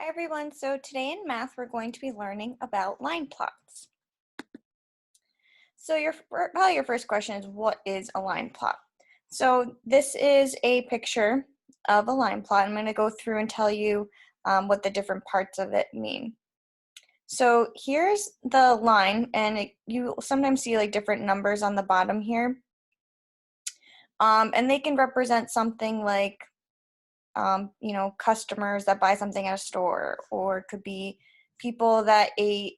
Hi everyone, so today in math we're going to be learning about line plots. So probably your first question is, what is a line plot? So this is a picture of a line plot. I'm going to go through and tell you what the different parts of it mean. So here's the line, and you sometimes see like different numbers on the bottom here. And they can represent something like customers that buy something at a store, or it could be people that ate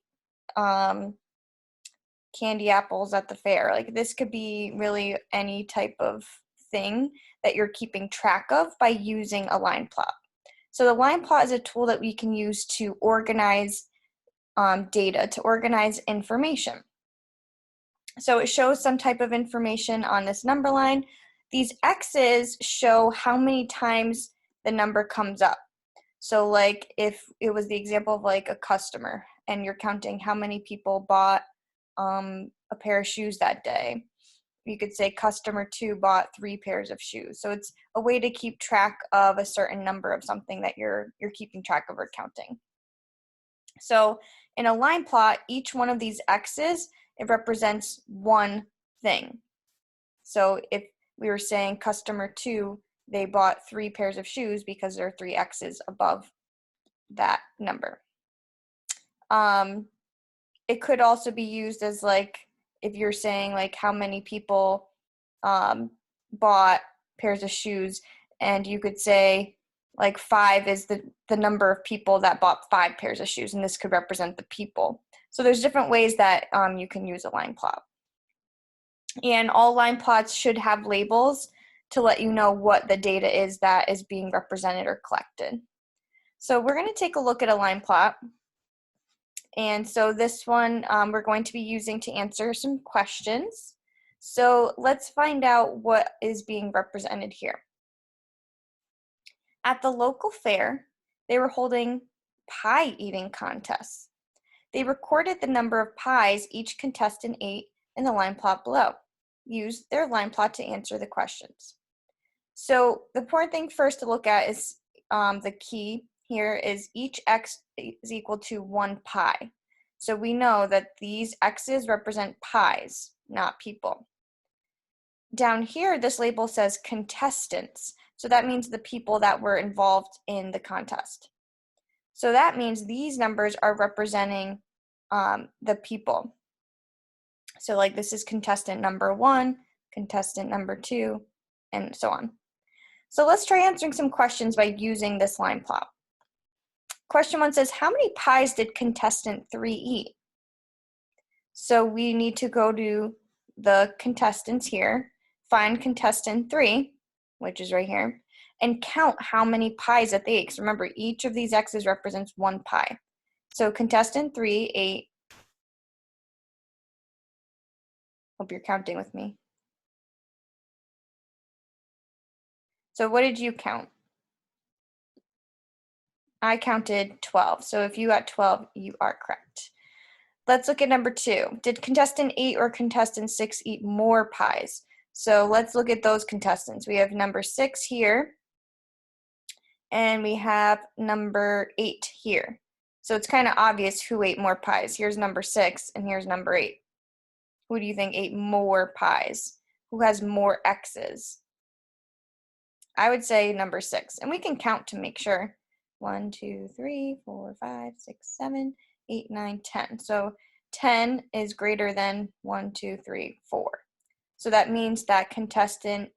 candy apples at the fair. Like this could be really any type of thing that you're keeping track of by using a line plot. So the line plot is a tool that we can use to organize data, to organize information. So it shows some type of information on this number line. These X's show how many times the number comes up. So like if it was the example of like a customer and you're counting how many people bought a pair of shoes that day, you could say customer 2 bought 3 pairs of shoes. So it's a way to keep track of a certain number of something that you're keeping track of or counting. So in a line plot, each one of these X's, it represents one thing. So if we were saying customer 2, they bought 3 pairs of shoes because there are 3 X's above that number. It could also be used as like if you're saying like how many people bought pairs of shoes, and you could say like 5 is the number of people that bought 5 pairs of shoes, and this could represent the people. So there's different ways that you can use a line plot. And all line plots should have labels to let you know what the data is that is being represented or collected. So we're going to take a look at a line plot. And so this one we're going to be using to answer some questions. So let's find out what is being represented here. At the local fair, they were holding pie eating contests. They recorded the number of pies each contestant ate in the line plot below. Use their line plot to answer the questions. So the important thing first to look at is the key here is each X is equal to 1 pie. So we know that these X's represent pies, not people. Down here, this label says contestants. So that means the people that were involved in the contest. So that means these numbers are representing the people. So like this is contestant number 1, contestant number 2, and so on. So let's try answering some questions by using this line plot. Question 1 says, how many pies did contestant 3 eat? So we need to go to the contestants here, find contestant 3, which is right here, and count how many pies that they ate. Because remember, each of these X's represents 1 pie. So contestant 3 ate, hope you're counting with me. So what did you count? I counted 12. So if you got 12, you are correct. Let's look at number 2. Did contestant 8 or contestant 6 eat more pies? So let's look at those contestants. We have number 6 here, and we have number 8 here. So it's kind of obvious who ate more pies. Here's number 6, and here's number 8. Who do you think ate more pies? Who has more X's? I would say number 6, and we can count to make sure. 1, 2, 3, 4, 5, 6, 7, 8, 9, 10. So 10 is greater than 1, 2, 3, 4. So that means that contestant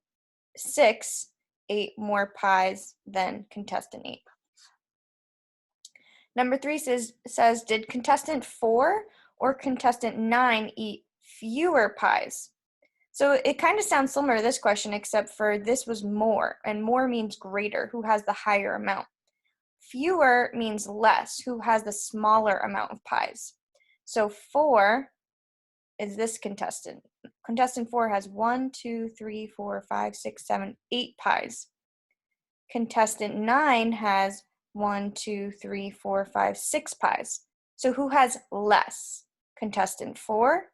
6 ate more pies than contestant 8. Number 3 says, did contestant 4 or contestant 9 eat fewer pies? So it kind of sounds similar to this question, except for this was more, and more means greater, who has the higher amount. Fewer means less, who has the smaller amount of pies. So 4 is this contestant. Contestant 4 has 1, 2, 3, 4, 5, 6, 7, 8 pies. Contestant 9 has 1, 2, 3, 4, 5, 6 pies. So who has less? Contestant 4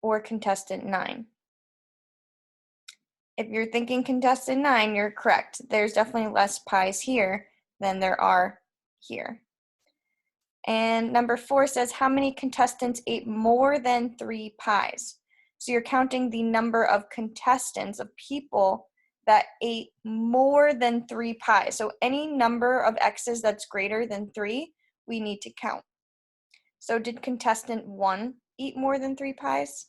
or contestant 9? If you're thinking contestant 9, you're correct. There's definitely less pies here than there are here. And number 4 says, how many contestants ate more than 3 pies? So you're counting the number of contestants, of people that ate more than 3 pies. So any number of X's that's greater than 3, we need to count. So did contestant 1 eat more than 3 pies?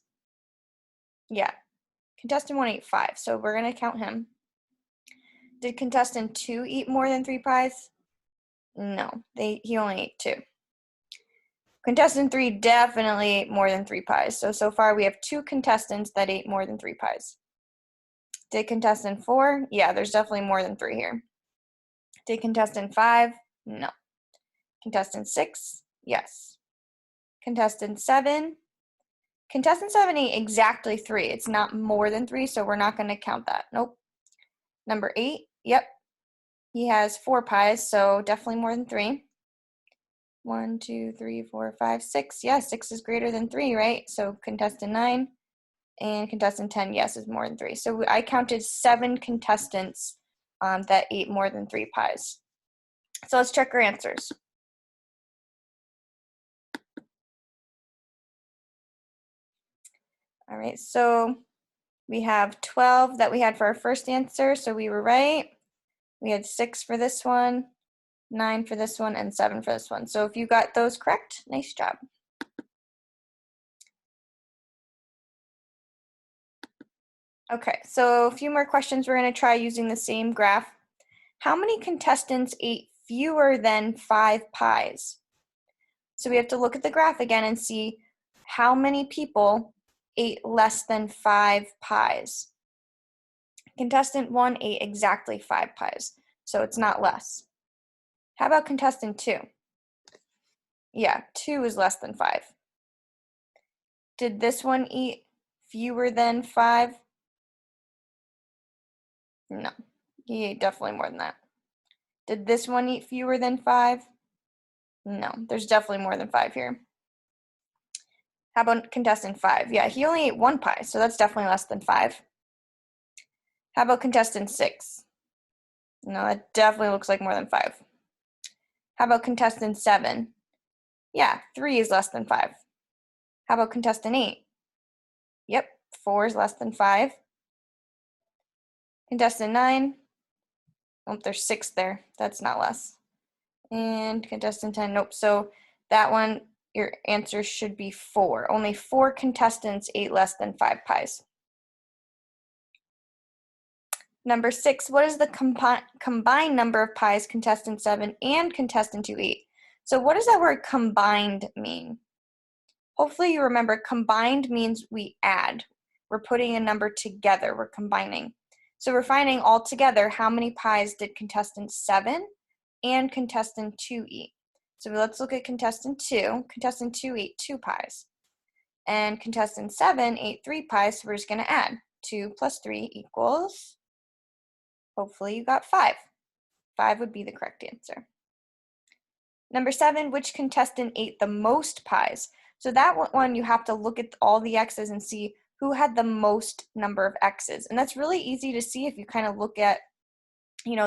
Yeah. Contestant 1 ate 5, so we're going to count him. Did contestant 2 eat more than 3 pies? No, he only ate 2. Contestant 3 definitely ate more than 3 pies. So far we have 2 contestants that ate more than 3 pies. Did contestant 4? Yeah, there's definitely more than 3 here. Did contestant 5? No. Contestant 6? Yes. Contestant 7? Contestant 7 ate exactly 3. It's not more than 3, so we're not going to count that. Nope. Number 8? Yep. He has 4 pies, so definitely more than 3. 1, 2, 3, 4, 5, 6. Yes, 6 is greater than 3, right? So contestant 9 and contestant 10, yes, is more than 3. So I counted 7 contestants that ate more than 3 pies. So let's check our answers. All right, so we have 12 that we had for our first answer, so we were right. We had 6 for this one, 9 for this one, and 7 for this one. So if you got those correct, nice job. Okay, so a few more questions we're going to try using the same graph. How many contestants ate fewer than 5 pies? So we have to look at the graph again and see how many people ate less than 5 pies. Contestant 1 ate exactly 5 pies, so it's not less. How about contestant 2? Yeah, 2 is less than 5. Did this one eat fewer than 5? No, he ate definitely more than that. Did this one eat fewer than 5? No, there's definitely more than 5 here. How about contestant 5? Yeah, he only ate 1 pie, so that's definitely less than 5. How about contestant 6? No, that definitely looks like more than 5. How about contestant 7? Yeah, 3 is less than 5. How about contestant 8? Yep, 4 is less than 5. Contestant 9? Oh, there's 6 there. That's not less. And contestant 10, nope. So that one, your answer should be 4. Only 4 contestants ate less than 5 pies. Number 6, what is the combined number of pies contestant 7 and contestant 2 ate? So what does that word combined mean? Hopefully you remember combined means we add. We're putting a number together, we're combining. So we're finding all together how many pies did contestant 7 and contestant 2 eat. So let's look at contestant 2. Contestant 2 ate 2 pies. And contestant 7 ate 3 pies, so we're just going to add. 2 plus 3 equals, hopefully you got 5. 5 would be the correct answer. Number 7, which contestant ate the most pies? So that one, you have to look at all the X's and see who had the most number of X's. And that's really easy to see if you kind of look at,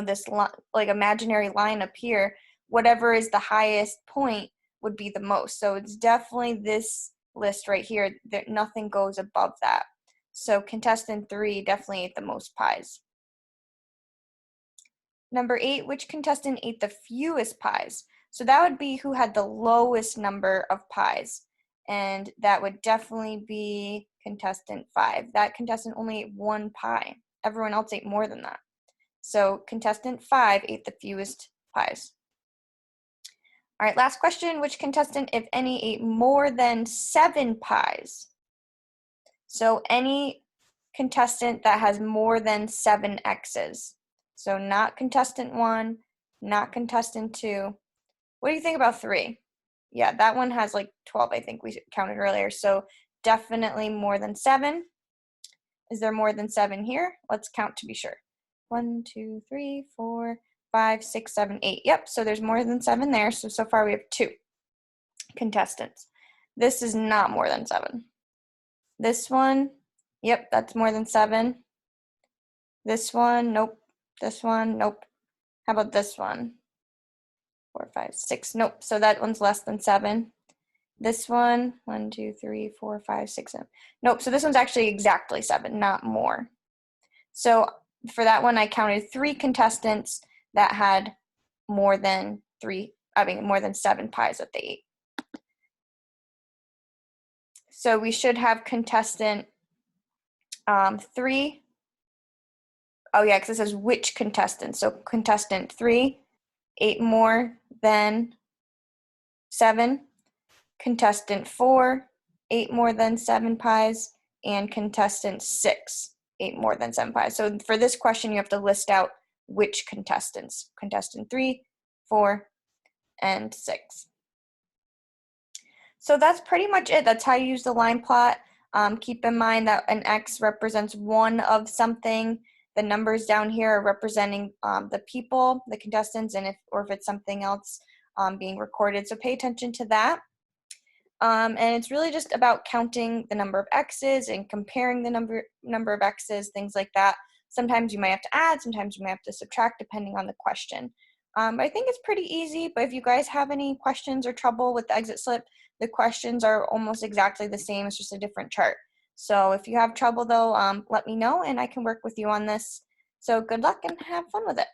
this like imaginary line up here. Whatever is the highest point would be the most. So it's definitely this list right here. Nothing goes above that. So contestant 3 definitely ate the most pies. Number 8, which contestant ate the fewest pies? So that would be who had the lowest number of pies. And that would definitely be contestant 5. That contestant only ate 1 pie. Everyone else ate more than that. So contestant 5 ate the fewest pies. All right, last question. Which contestant, if any, ate more than 7 pies? So any contestant that has more than 7 X's. So not contestant 1, not contestant 2. What do you think about 3? Yeah, that one has like 12, I think we counted earlier. So definitely more than 7. Is there more than 7 here? Let's count to be sure. 1, 2, 3, 4, 5, 6, 7, 8. Yep, so there's more than 7 there. So far we have 2 contestants. This is not more than 7. This one, yep, that's more than 7. This one, nope. This one, nope. How about this one? 4, 5, 6. Nope, so that one's less than 7. This one, 1, 2, 3, 4, 5, 6, 7. Nope, so this one's actually exactly 7, not more. So for that one, I counted 3 contestants that had more than 7 pies that they ate. So we should have contestant 3. Oh yeah, because it says which contestant. So contestant 3 ate more than 7. Contestant 4 ate more than 7 pies. And contestant 6 ate more than 7 pies. So for this question, you have to list out which contestants. Contestant 3, 4, and 6. So that's pretty much it. That's how you use the line plot. Keep in mind that an X represents one of something. The numbers down here are representing the people, the contestants, and if it's something else being recorded. So pay attention to that. And it's really just about counting the number of X's and comparing the number of X's, things like that. Sometimes you might have to add, sometimes you might have to subtract, depending on the question. I think it's pretty easy, but if you guys have any questions or trouble with the exit slip, the questions are almost exactly the same. It's just a different chart. So if you have trouble, though, let me know, and I can work with you on this. So good luck and have fun with it.